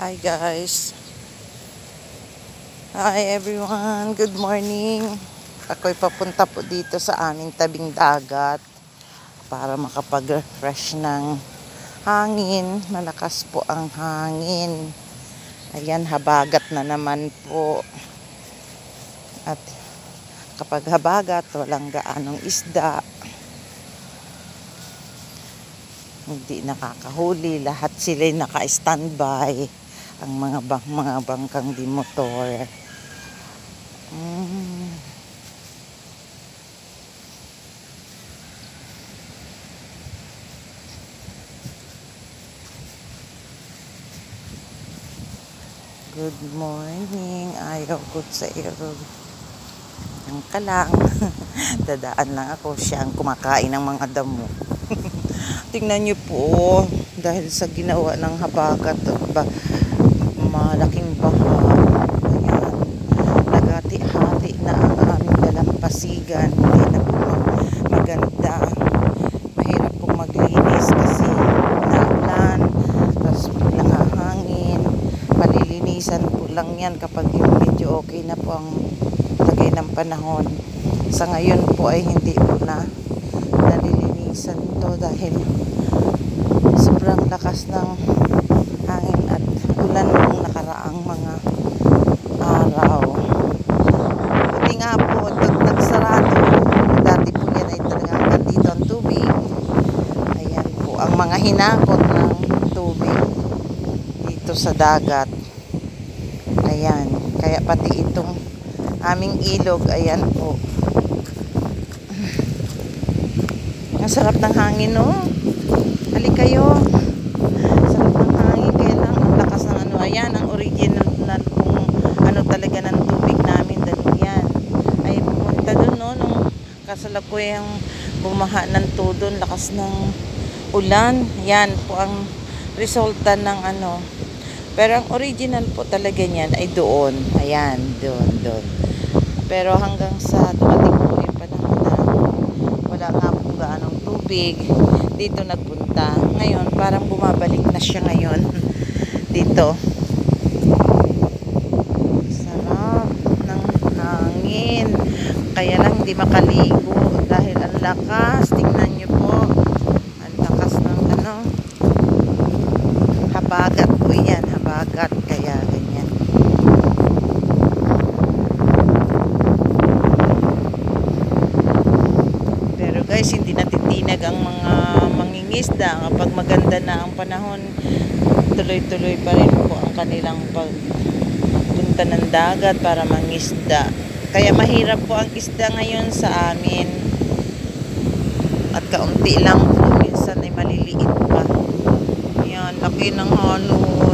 Hi guys. Hi everyone. Good morning. Ako'y papunta po dito sa aming tabing dagat para makapag-refresh ng hangin. Malakas po ang hangin. Ayan, habagat na naman po. At kapag habagat, walang gaanong isda. Hindi nakakahuli. Lahat sila'y naka-standby. Ang mga bangkang di motor. Good morning. Ayaw ko sa iyo. Ang kalang. Dadaan lang ako. Siya ang kumakain ng mga damo. Tingnan niyo po. Dahil sa ginawa ng habagat. Malaking baha. Ayan. Nagati-hati na ang aming dalampasigan. Hindi na po maganda. Mahirap pong maglinis kasi naulan. Tapos nangahangin. Malilinisan po lang yan kapag yung medyo okay na po ang lagay ng panahon. Sa ngayon po ay hindi po na nalilinisan to dahil sobrang lakas ng hangin at ulan ng nakaraang mga araw. Buti nga po nagsarado. Dati po yan ay talagang nandito ang tubig. Ayan po ang mga hinakot ng tubig dito sa dagat. Ayan, kaya pati itong aming ilog, ayan po. Ang sarap ng hangin, no? Halik kayo. Sarap ng hangin, kaya lang ang lakas ng ano. Ayan, ang original na kung ano talaga ng tubig namin. Dahil yan ay pumunta doon, no? Nung kasalukuyang bumaha ng todo, lakas ng ulan. Yan po ang resulta ng ano. Pero ang original po talaga niyan ay doon. Ayan, doon. Pero hanggang sa dumating po yung panahon na wala nga po gaanong tubig, dito nagpunta. Ngayon, parang bumabalik na siya ngayon. Dito. Sarap ng hangin. Kaya lang hindi makaligo dahil ang lakas. Tingnan nyo po. Ang lakas ng ano. Habagat po yan. Habagat. Kaya ganyan. Pero guys, hindi natitinag ang mga mangingisda. Kapag maganda na ang panahon, tuloy-tuloy pa rin po ang kanilang pagpunta ng dagat para mangisda. Kaya mahirap po ang isda ngayon sa amin. At kaunti lang po. Minsan ay maliliit pa. Ayan, laki ng halon.